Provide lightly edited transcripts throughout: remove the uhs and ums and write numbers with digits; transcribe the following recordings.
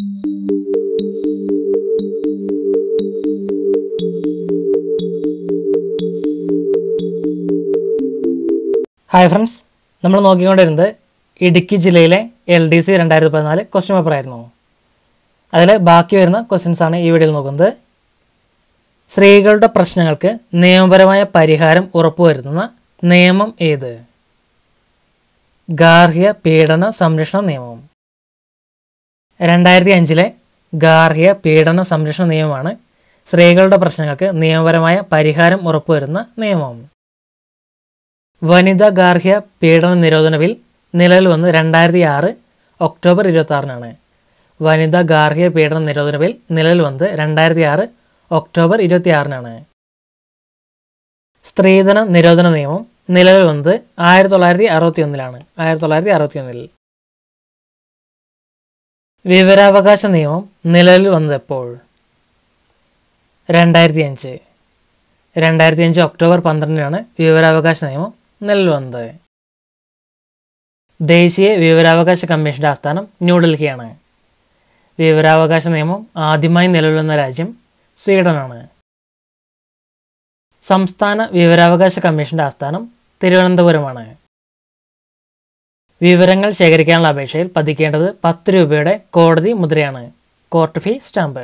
Hi friends, നമ്മൾ നോക്കിക്കൊണ്ടിരുന്നത് ഇടുക്കി ജില്ലയിലെ LDC 2014 question paper ആയിരുന്നു. അതിൽ ബാക്കി വരുന്ന ക്വസ്റ്റ്യൻസാണ് ഈ വീഡിയോയിൽ നോക്കുന്നത്. സ്ത്രീകളുടെ പ്രശ്നങ്ങൾക്ക് നിയമപരമായ പരിഹാരം ഉറപ്പുവരുത്തുന്ന നിയമം ഏത്? ഗാർഹിക പീഡന സംരക്ഷണ നിയമം. 2005 ഗാർഹിക പീഡന സംരക്ഷണ നിയമമാണ് സ്ത്രീകളുടെ പ്രശ്നങ്ങൾക്ക് നിയമപരമായ പരിഹാരം ഉറപ്പുവരുന്ന നിയമം. വനിതാ ഗാർഹിക പീഡന നിരോധന ബിൽ നിലവിൽ വന്ന് 2006 ഒക്ടോബർ 26 വനിതാ ഗാർഹിക പീഡന നിരോധന ബിൽ നിലവിൽ വന്ന് 2006 ഒക്ടോബർ 26 സ്ത്രീധന നിരോധന നിയമം നിലവിൽ വന്നത് 1961 1961. വിവരാവകാശ നിയമം നിലവിൽ വന്നത് എപ്പോൾ? 2005 2005 ഒക്ടോബർ 12 വിവരാവകാശ നിയമം നിലവിൽ വന്നത്. ദേശീയ വിവരാവകാശ കമ്മീഷന്റെ ആസ്ഥാനം ന്യൂഡൽഹിയാണ്. വിവരാവകാശ നിയമം ആദ്യമായി നിലവിൽ വന്ന രാജ്യം സ്വീഡനാണ്. സംസ്ഥാന വിവരാവകാശ കമ്മീഷന്റെ ആസ്ഥാനം തിരുവനന്തപുരമാണ്. വിവരങ്ങൾ ശേഖരിക്കാനുള്ള അപേക്ഷയിൽ പതിക്കേണ്ടത് 10 രൂപയുടെ കോടതി മുദ്രയാണ്, കോർട്ട് ഫീ സ്റ്റാമ്പ്.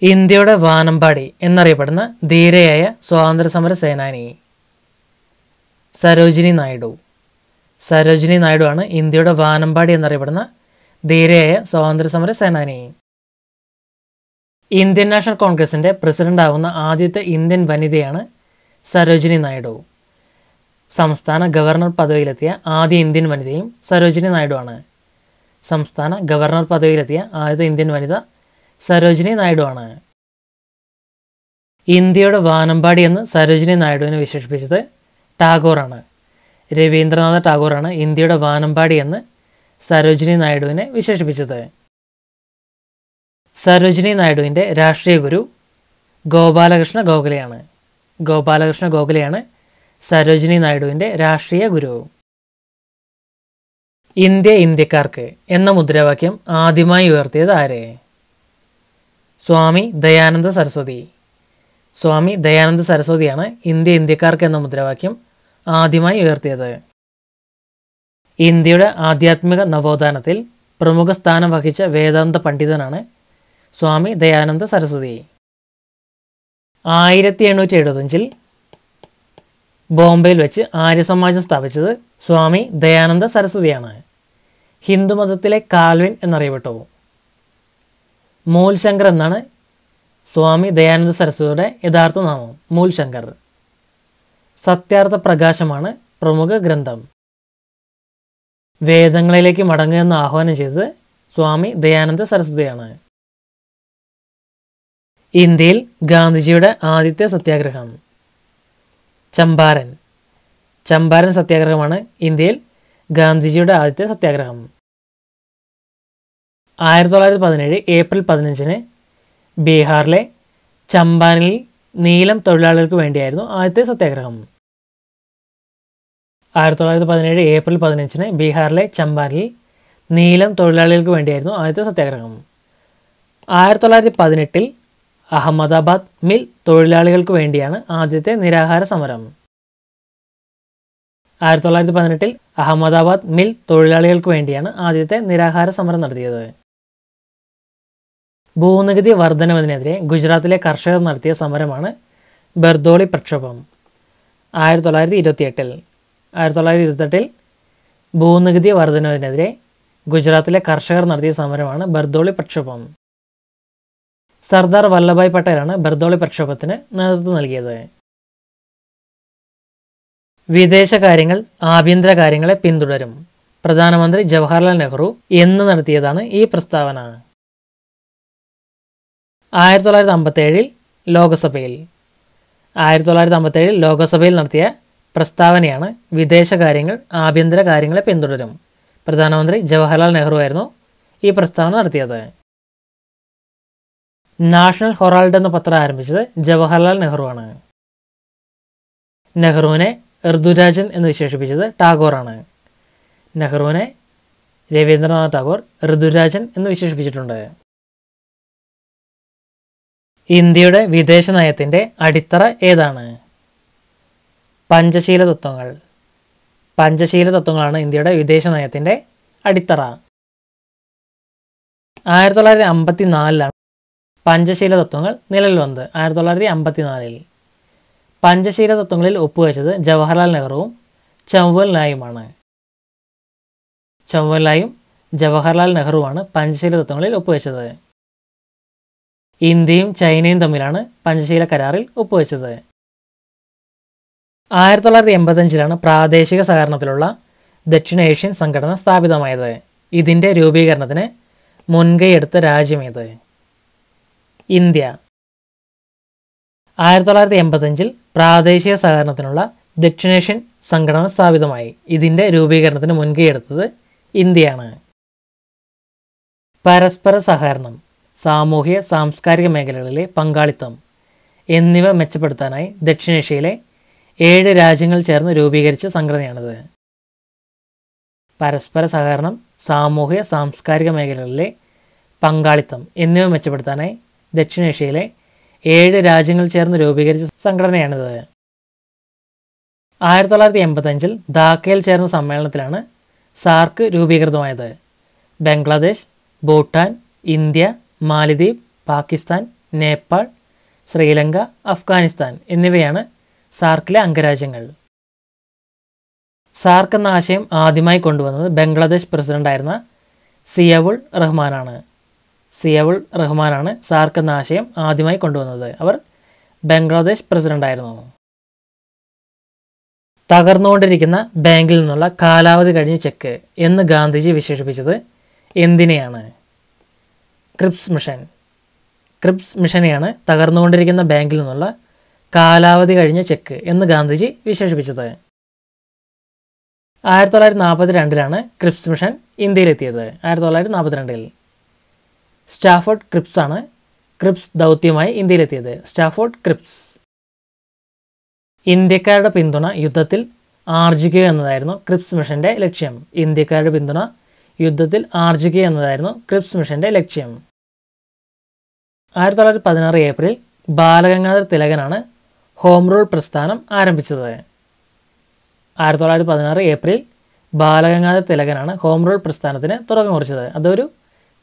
ഇന്ത്യയുടെ വാനമ്പാടി എന്നറിയപ്പെടുന്ന ധീരയായ സ്വാതന്ത്ര്യസമര സേനാനി സരോജിനി നായിഡു. സരോജിനി നായിഡു ആണ് ഇന്ത്യയുടെ വാനമ്പാടി എന്നറിയപ്പെടുന്ന ധീരയായ സ്വാതന്ത്ര്യസമര സേനാനി. ഇന്ത്യൻ നാഷണൽ കോൺഗ്രസിന്റെ പ്രസിഡന്റ് ആവുന്ന ആദ്യത്തെ ഇന്ത്യൻ വനിതയാണ് സരോജിനി നായിഡു. സംസ്ഥാന ഗവർണർ പദവിയിലെത്തിയ ആദ്യ ഇന്ത്യൻ വനിതയും സരോജിനി നായിഡു ആണ്. സംസ്ഥാന ഗവർണർ പദവിയിലെത്തിയ ആദ്യത്തെ ഇന്ത്യൻ വനിത സരോജിനി നായിഡു ആണ്. ഇന്ത്യയുടെ വാനമ്പാടി എന്ന് സരോജിനി നായിഡുവിനെ വിശേഷിപ്പിച്ചത് ടാഗോറാണ്. രവീന്ദ്രനാഥ ടാഗോറാണ് ഇന്ത്യയുടെ വാനമ്പാടി എന്ന് സരോജിനി നായിഡുവിനെ വിശേഷിപ്പിച്ചത്. സരോജിനി നായിഡുവിൻ്റെ രാഷ്ട്രീയ ഗുരു ഗോപാലകൃഷ്ണ ഗോഖലെയാണ്. ഗോപാലകൃഷ്ണ ഗോഖലെയാണ് സരോജിനി നായിഡുവിൻ്റെ രാഷ്ട്രീയ ഗുരു. ഇന്ത്യ ഇന്ത്യക്കാർക്ക് എന്ന മുദ്രാവാക്യം ആദ്യമായി ഉയർത്തിയത് ആര്? സ്വാമി ദയാനന്ദ സരസ്വതി. സ്വാമി ദയാനന്ദ സരസ്വതിയാണ് ഇന്ത്യ ഇന്ത്യക്കാർക്ക് എന്ന മുദ്രാവാക്യം ആദ്യമായി ഉയർത്തിയത്. ഇന്ത്യയുടെ ആധ്യാത്മിക നവോത്ഥാനത്തിൽ പ്രമുഖ സ്ഥാനം വഹിച്ച വേദാന്ത പണ്ഡിതനാണ് സ്വാമി ദയാനന്ദ സരസ്വതി. 1875 ബോംബെയിൽ വെച്ച് ആര്യസമാജം സ്ഥാപിച്ചത് സ്വാമി ദയാനന്ദ സരസ്വതിയാണ്. ഹിന്ദുമതത്തിലെ കാൽവിൻ എന്നറിയപ്പെട്ടു. മൂൽശങ്കർ എന്നാണ് സ്വാമി ദയാനന്ദ സരസ്വതിയുടെ യഥാർത്ഥ നാമം, മൂൽശങ്കർ. സത്യാർത്ഥ പ്രകാശമാണ് പ്രമുഖ ഗ്രന്ഥം. വേദങ്ങളിലേക്ക് മടങ്ങുക എന്ന് ആഹ്വാനം ചെയ്തത് സ്വാമി ദയാനന്ദ സരസ്വതിയാണ്. ഇന്ത്യയിൽ ഗാന്ധിജിയുടെ ആദ്യത്തെ സത്യാഗ്രഹം ചമ്പാരൻ. ചമ്പാരൻ സത്യാഗ്രഹമാണ് ഇന്ത്യയിൽ ഗാന്ധിജിയുടെ ആദ്യത്തെ സത്യാഗ്രഹം. 1917 ഏപ്രിൽ 15 ബീഹാറിലെ ചമ്പാരനിൽ നീലം തൊഴിലാളികൾക്ക് വേണ്ടിയായിരുന്നു ആദ്യത്തെ സത്യാഗ്രഹം. 1917 ഏപ്രിൽ 15 ബീഹാറിലെ ചമ്പാരനിൽ നീലം തൊഴിലാളികൾക്ക് വേണ്ടിയായിരുന്നു ആദ്യത്തെ സത്യാഗ്രഹം. 1918 അഹമ്മദാബാദ് മിൽ തൊഴിലാളികൾക്ക് വേണ്ടിയാണ് ആദ്യത്തെ നിരാഹാര സമരം. 1918 അഹമ്മദാബാദ് മിൽ തൊഴിലാളികൾക്ക് വേണ്ടിയാണ് ആദ്യത്തെ നിരാഹാര സമരം നടത്തിയത്. ഭൂനികുതി വർധനവിനെതിരെ ഗുജറാത്തിലെ കർഷകർ നടത്തിയ സമരമാണ് ബർദോളി പ്രക്ഷോഭം. 1928 ഭൂനികുതി വർധനവിനെതിരെ ഗുജറാത്തിലെ കർഷകർ നടത്തിയ സമരമാണ് ബർദോളി പ്രക്ഷോഭം. സർദാർ വല്ലഭായ് പട്ടേലാണ് ബർദോളി പ്രക്ഷോഭത്തിന് നേതൃത്വം നൽകിയത്. വിദേശകാര്യങ്ങൾ ആഭ്യന്തര കാര്യങ്ങളെ പിന്തുടരും. പ്രധാനമന്ത്രി ജവഹർലാൽ നെഹ്റു എന്ന് നടത്തിയതാണ് ഈ പ്രസ്താവന. 1957 ലോകസഭയിൽ 1957 ലോകസഭയിൽ നടത്തിയ പ്രസ്താവനയാണ് വിദേശകാര്യങ്ങൾ ആഭ്യന്തര കാര്യങ്ങളെ പിന്തുടരും. പ്രധാനമന്ത്രി ജവഹർലാൽ നെഹ്റു ആയിരുന്നു ഈ പ്രസ്താവന നടത്തിയത്. നാഷണൽ ഹെറാൾഡ് എന്ന പത്രം ആരംഭിച്ചത് ജവഹർലാൽ നെഹ്റു ആണ്. നെഹ്റുവിനെ ഋതുരാജൻ എന്ന് വിശേഷിപ്പിച്ചത് ടാഗോറാണ്. നെഹ്റുവിനെ രവീന്ദ്രനാഥ് ടാഗോർ ഋതുരാജൻ എന്ന് വിശേഷിപ്പിച്ചിട്ടുണ്ട്. ഇന്ത്യയുടെ വിദേശ നയത്തിൻ്റെ അടിത്തറ ഏതാണ്? പഞ്ചശീല തത്വങ്ങൾ. പഞ്ചശീല തത്വങ്ങളാണ് ഇന്ത്യയുടെ വിദേശ നയത്തിൻ്റെ അടിത്തറ. 1954 പഞ്ചശീല തത്വങ്ങൾ നിലവിൽ വന്നത്. 1954 പഞ്ചശീല തത്വങ്ങളിൽ ഒപ്പുവെച്ചത് ജവഹർലാൽ നെഹ്റുവും ചൗവൻലായുമാണ്. ചൗവൻലായും ജവഹർലാൽ നെഹ്റുവാണ് പഞ്ചശീല തത്വങ്ങളിൽ ഒപ്പുവെച്ചത്. ഇന്ത്യയും ചൈനയും തമ്മിലാണ് പഞ്ചശീല കരാറിൽ ഒപ്പുവെച്ചത്. 1985 പ്രാദേശിക സഹകരണത്തിലുള്ള ദക്ഷിണേഷ്യൻ സംഘടന സ്ഥാപിതമായത്. ഇതിൻ്റെ രൂപീകരണത്തിന് മുൻകൈയെടുത്ത രാജ്യമേത്? ഇന്ത്യ. 1985 പ്രാദേശിക സഹകരണത്തിനുള്ള ദക്ഷിണേഷ്യൻ സംഘടന സ്ഥാപിതമായി. ഇതിൻ്റെ രൂപീകരണത്തിന് മുൻകൈയെടുത്തത് ഇന്ത്യയാണ്. പരസ്പര സഹകരണം, സാമൂഹ്യ സാംസ്കാരിക മേഖലകളിലെ പങ്കാളിത്തം എന്നിവ മെച്ചപ്പെടുത്താനായി ദക്ഷിണേഷ്യയിലെ 7 രാജ്യങ്ങൾ ചേർന്ന് രൂപീകരിച്ച സംഘടനയാണിത്. പരസ്പര സഹകരണം, സാമൂഹ്യ സാംസ്കാരിക മേഖലകളിലെ പങ്കാളിത്തം എന്നിവ മെച്ചപ്പെടുത്താനായി ദക്ഷിണേഷ്യയിലെ 7 രാജ്യങ്ങൾ ചേർന്ന് രൂപീകരിച്ച സംഘടനയാണിത്. 1985 ധാക്കയിൽ ചേർന്ന സമ്മേളനത്തിലാണ് സാർക്ക് രൂപീകൃതമായത്. ബംഗ്ലാദേശ്, ഭൂട്ടാൻ, ഇന്ത്യ, മാലിദ്വീപ്, പാകിസ്ഥാൻ, നേപ്പാൾ, ശ്രീലങ്ക, അഫ്ഗാനിസ്ഥാൻ എന്നിവയാണ് സാർക്കിലെ അംഗരാജ്യങ്ങൾ. സാർക്ക് എന്ന ആശയം ആദ്യമായി കൊണ്ടുവന്നത് ബംഗ്ലാദേശ് പ്രസിഡന്റായിരുന്ന സിയവുൾ റഹ്മാനാണ്. സിയവുൾ റഹ്മാനാണ് സാർക്ക് എന്ന ആശയം ആദ്യമായി കൊണ്ടുവന്നത്. അവർ ബംഗ്ലാദേശ് പ്രസിഡന്റായിരുന്നു. തകർന്നുകൊണ്ടിരിക്കുന്ന ബാങ്കിൽ നിന്നുള്ള കാലാവധി കഴിഞ്ഞ ചെക്ക് എന്ന് ഗാന്ധിജി വിശേഷിപ്പിച്ചത് എന്തിനെയാണ്? Cripps mission. ക്രിപ്സ് മിഷനെയാണ് തകർന്നുകൊണ്ടിരിക്കുന്ന ബാങ്കിൽ നിന്നുള്ള കാലാവധി കഴിഞ്ഞ ചെക്ക് എന്ന് ഗാന്ധിജി വിശേഷിപ്പിച്ചത്. 1942 ക്രിപ്സ് മിഷൻ ഇന്ത്യയിലെത്തിയത്. 1942 സ്റ്റാഫോർഡ് ക്രിപ്സ് ആണ് ക്രിപ്സ് ദൗത്യമായി ഇന്ത്യയിലെത്തിയത്. Stafford Cripps. ഇന്ത്യക്കാരുടെ പിന്തുണ യുദ്ധത്തിൽ ആർജിക്കുക എന്നതായിരുന്നു ക്രിപ്സ് മിഷൻ്റെ ലക്ഷ്യം. ഇന്ത്യക്കാരുടെ പിന്തുണ യുദ്ധത്തിൽ ആർജിക്കുക എന്നതായിരുന്നു ക്രിപ്സ് മിഷൻ്റെ ലക്ഷ്യം. 1916 ഏപ്രിൽ ബാലഗംഗാധർ തിലകനാണ് ഹോം റൂൾ പ്രസ്ഥാനം ആരംഭിച്ചത്. 1916 ഏപ്രിൽ ബാലഗംഗാധർ തിലകനാണ് ഹോം റൂൾ പ്രസ്ഥാനത്തിന് തുടക്കം കുറിച്ചത്.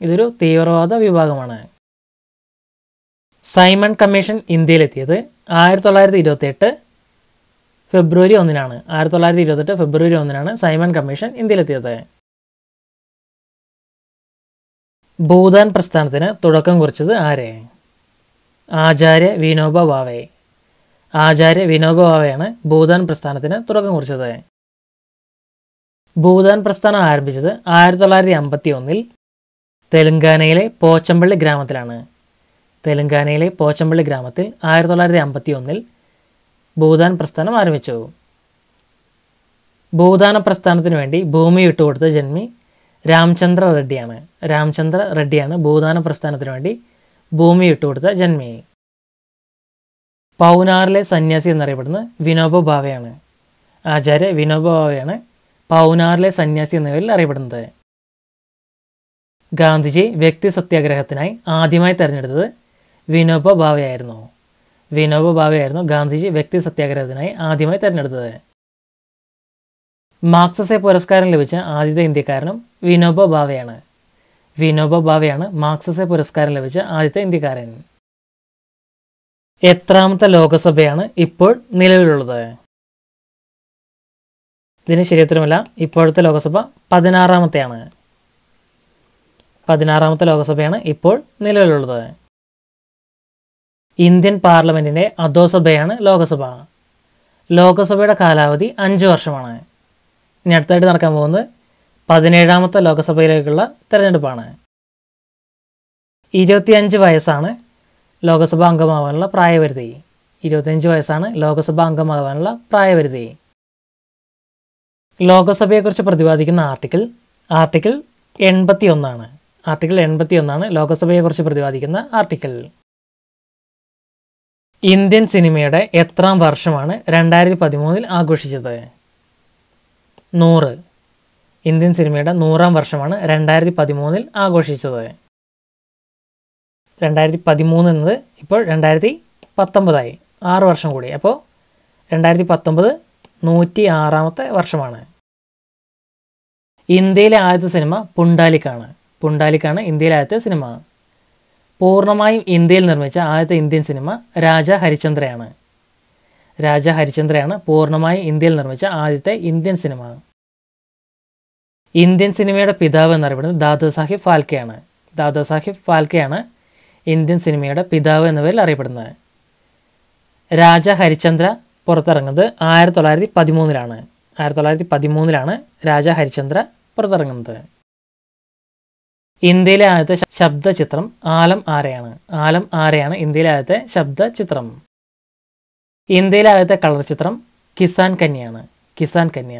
ഇതൊരു തീവ്രവാദ വിഭാഗമാണ്. സൈമൺ കമ്മീഷൻ ഇന്ത്യയിലെത്തിയത് 1928 ഫെബ്രുവരി 1 1928 ഫെബ്രുവരി 1 സൈമൺ കമ്മീഷൻ ഇന്ത്യയിലെത്തിയത്. ഭൂദാൻ പ്രസ്ഥാനത്തിന് തുടക്കം കുറിച്ചത് ആരെ? ആചാര്യ വിനോബ ഭാവെ. ആചാര്യ വിനോബ ഭാവെയാണ് ഭൂദാൻ പ്രസ്ഥാനത്തിന് തുടക്കം കുറിച്ചത്. ഭൂദാൻ പ്രസ്ഥാനം ആരംഭിച്ചത് 1951 തെലങ്കാനയിലെ പോച്ചമ്പള്ളി ഗ്രാമത്തിലാണ്. തെലങ്കാനയിലെ പോച്ചമ്പള്ളി ഗ്രാമത്തിൽ 1951 ഭൂദാൻ പ്രസ്ഥാനം ആരംഭിച്ചു. ഭൂദാന പ്രസ്ഥാനത്തിന് വേണ്ടി ഭൂമി വിട്ടുകൊടുത്ത ജന്മി രാംചന്ദ്ര റെഡ്ഡിയാണ്. രാംചന്ദ്ര റെഡ്ഡിയാണ് ഭൂദാന പ്രസ്ഥാനത്തിന് വേണ്ടി ഭൂമി വിട്ടുകൊടുത്ത ജന്മി. പൗനാറിലെ സന്യാസി എന്നറിയപ്പെടുന്നത് വിനോബ ഭാവെയാണ്. ആചാര്യ വിനോബ ഭാവെയാണ് പൗനാറിലെ സന്യാസി എന്നിവയിൽ അറിയപ്പെടുന്നത്. ഗാന്ധിജി വ്യക്തി സത്യാഗ്രഹത്തിനായി ആദ്യമായി തിരഞ്ഞെടുത്തത് വിനോബ ഭാവെയായിരുന്നു. വിനോബ ഭാവെയായിരുന്നു ഗാന്ധിജി വ്യക്തി സത്യാഗ്രഹത്തിനായി ആദ്യമായി തിരഞ്ഞെടുത്തത്. മാർക്സസെ പുരസ്കാരം ലഭിച്ച ആദ്യത്തെ ഇന്ത്യക്കാരനും വിനോബ ഭാവെയാണ്. വിനോബ ഭാവെയാണ് മാർക്സസെ പുരസ്കാരം ലഭിച്ച ആദ്യത്തെ ഇന്ത്യക്കാരൻ. എത്രാമത്തെ ലോകസഭയാണ് ഇപ്പോൾ നിലവിലുള്ളത്? ഇതിന് ശരിയുത്തരമല്ല. ഇപ്പോഴത്തെ ലോകസഭ 16ാമത്തെയാണ്. 16ാമത്തെ ലോകസഭയാണ് ഇപ്പോൾ നിലവിലുള്ളത്. ഇന്ത്യൻ പാർലമെൻറ്റിൻ്റെ അധോസഭയാണ് ലോകസഭ. ലോകസഭയുടെ കാലാവധി 5 വർഷമാണ്. ഇനി അടുത്തായിട്ട് നടക്കാൻ പോകുന്നത് 17ാമത്തെ ലോകസഭയിലേക്കുള്ള തിരഞ്ഞെടുപ്പാണ്. 25 വയസ്സാണ് ലോകസഭാ അംഗമാവാനുള്ള പ്രായപരിധി. 25 വയസ്സാണ് ലോകസഭാ അംഗമാവാനുള്ള പ്രായപരിധി. ലോകസഭയെക്കുറിച്ച് പ്രതിപാദിക്കുന്ന ആർട്ടിക്കിൾ 81 ആണ്. ആർട്ടിക്കിൾ 81 ലോകസഭയെക്കുറിച്ച് പ്രതിപാദിക്കുന്ന ആർട്ടിക്കിൾ. ഇന്ത്യൻ സിനിമയുടെ എത്രാം വർഷമാണ് 2013 ആഘോഷിച്ചത്? 100. ഇന്ത്യൻ സിനിമയുടെ 100-ാം വർഷമാണ് 2013 ആഘോഷിച്ചത്. 2013 എന്നത് ഇപ്പോൾ 2019 6 വർഷം കൂടി. അപ്പോൾ 2019 106-ാമത്തെ വർഷമാണ്. ഇന്ത്യയിലെ ആദ്യത്തെ സിനിമ പുണ്ടാലിക്കാണ്. പുണ്ടാലിക്കാണ് ഇന്ത്യയിലെ ആദ്യത്തെ സിനിമ. പൂർണ്ണമായും ഇന്ത്യയിൽ നിർമ്മിച്ച ആദ്യത്തെ ഇന്ത്യൻ സിനിമ രാജ ഹരിചന്ദ്രയാണ്. രാജ ഹരിചന്ദ്രയാണ് പൂർണ്ണമായും ഇന്ത്യയിൽ നിർമ്മിച്ച ആദ്യത്തെ ഇന്ത്യൻ സിനിമ. ഇന്ത്യൻ സിനിമയുടെ പിതാവ് എന്നറിയപ്പെടുന്നത് ദാദാസാഹിബ് ഫാൽക്കെയാണ്. ദാദാസാഹിബ് ഫാൽക്കെയാണ് ഇന്ത്യൻ സിനിമയുടെ പിതാവ് എന്ന പേരിൽ അറിയപ്പെടുന്നത്. രാജ ഹരിചന്ദ്ര പുറത്തിറങ്ങുന്നത് 1913-ലാണ്. 1913-ലാണ് രാജ ഹരിചന്ദ്ര പുറത്തിറങ്ങുന്നത്. ഇന്ത്യയിലെ ആദ്യത്തെ ശബ്ദചിത്രം ആലം ആരയാണ്. ആലം ആരയാണ് ഇന്ത്യയിലെ ആദ്യത്തെ ശബ്ദചിത്രം. ഇന്ത്യയിലെ ആദ്യത്തെ കളർ ചിത്രം കിസാൻ കന്യയാണ്. കിസാൻ കന്യ.